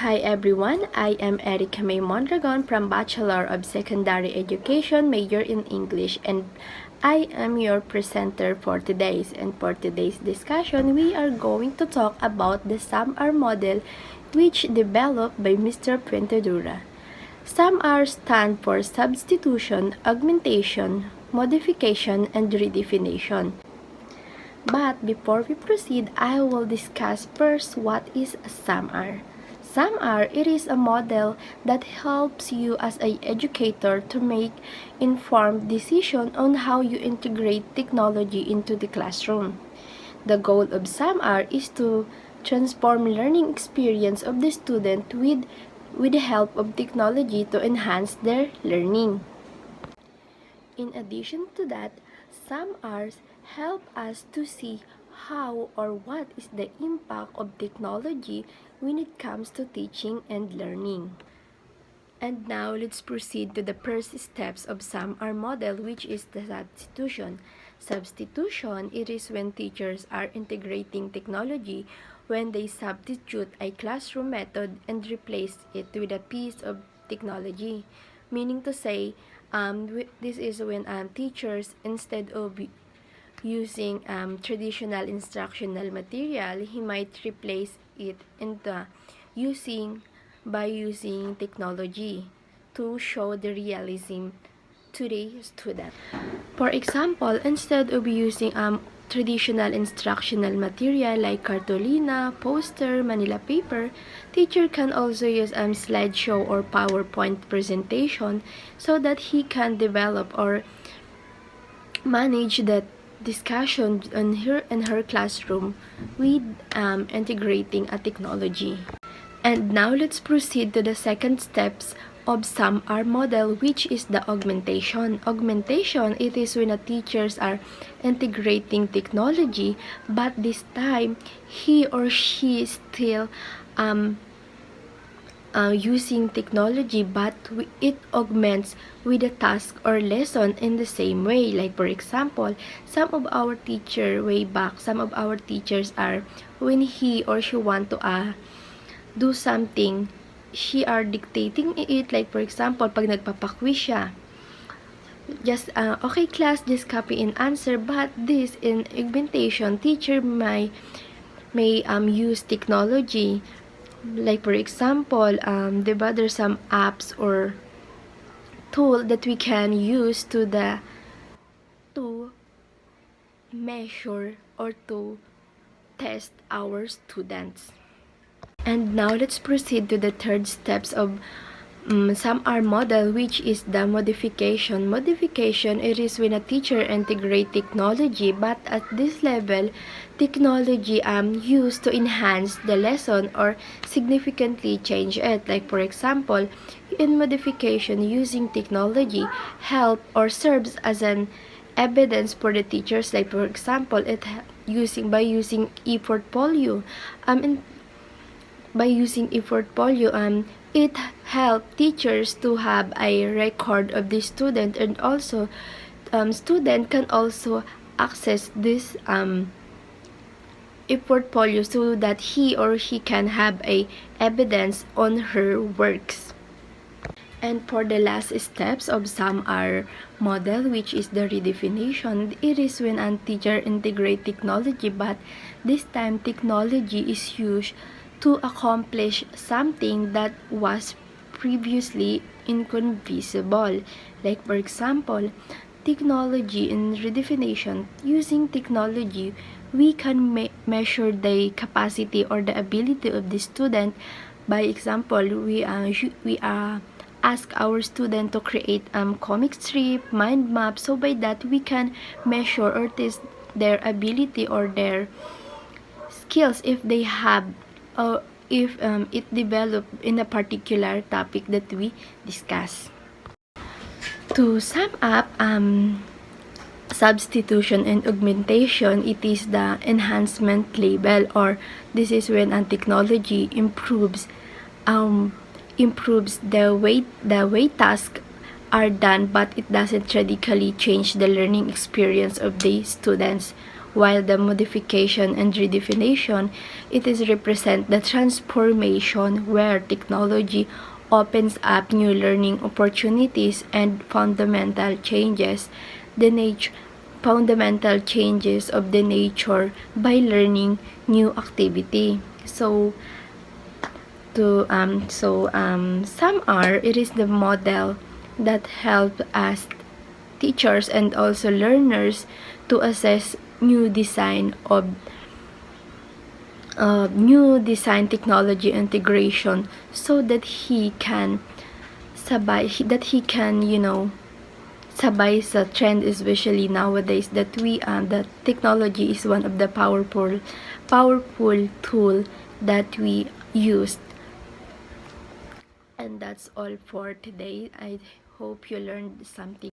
Hi everyone, I am Erica May Mondragon from Bachelor of Secondary Education, major in English, and I am your presenter for today's discussion. We are going to talk about the Samr model, which developed by Mr. Pentadura. Samr stand for substitution, augmentation, modification, and redefinition. But before we proceed, I will discuss first what is SAMR. SAMR, it is a model that helps you as an educator to make informed decision on how you integrate technology into the classroom. The goal of SAMR is to transform learning experience of the student with the help of technology to enhance their learning. In addition to that, some R's help us to see how or what is the impact of technology when it comes to teaching and learning. And now let's proceed to the first steps of SAMR model, which is the substitution. Substitution, it is when teachers are integrating technology when they substitute a classroom method and replace it with a piece of technology. Meaning to say, this is when teachers, instead of using traditional instructional material, he might replace it into using technology to show the realism to the student. For example, instead of using traditional instructional material like cartolina, poster, Manila paper, teacher can also use slideshow or PowerPoint presentation so that he can develop or manage the discussion in her classroom with integrating a technology. And now let's proceed to the second steps of SAMR model, which is the augmentation. Augmentation, it is when the teachers are integrating technology, but this time he or she is still using technology, but it augments with a task or lesson in the same way. Like for example, some of our teachers are, when he or she want to do something, she are dictating it. Like for example, pag nagpapakwiz siya, just okay class, just copy and answer. But this in augmentation, teacher may use technology. Like for example, diba, there's some apps or tool that we can use to measure or to test our students. And now let's proceed to the third steps of SAMR model, which is the modification. Modification, it is when a teacher integrate technology, but at this level, technology used to enhance the lesson or significantly change it. Like for example, in modification, using technology help or serves as an evidence for the teachers. Like for example, by using e-portfolio. By using e-portfolio, it helps teachers to have a record of the student, and also student can also access this e-portfolio so that he or she can have a evidence on her works. And for the last steps of SAMR model, which is the redefinition, it is when a teacher integrate technology, but this time technology is used to accomplish something that was previously inconceivable. Like for example, technology in redefinition, using technology, we can measure the capacity or the ability of the student. By example, we ask our student to create comic strip, mind map, so by that we can measure or test their ability or their skills if they have, or if it developed in a particular topic that we discuss. To sum up, substitution and augmentation, it is the enhancement label, or this is when a technology improves the way tasks are done, but it doesn't radically change the learning experience of the students. while the modification and redefinition, it is represent the transformation where technology opens up new learning opportunities and fundamental changes of the nature by learning new activity. Samr, it is the model that help us teachers and also learners to assess new design technology integration so that he can sabay sa trend, especially nowadays, that that technology is one of the powerful tool that we use. And that's all for today. I hope you learned something.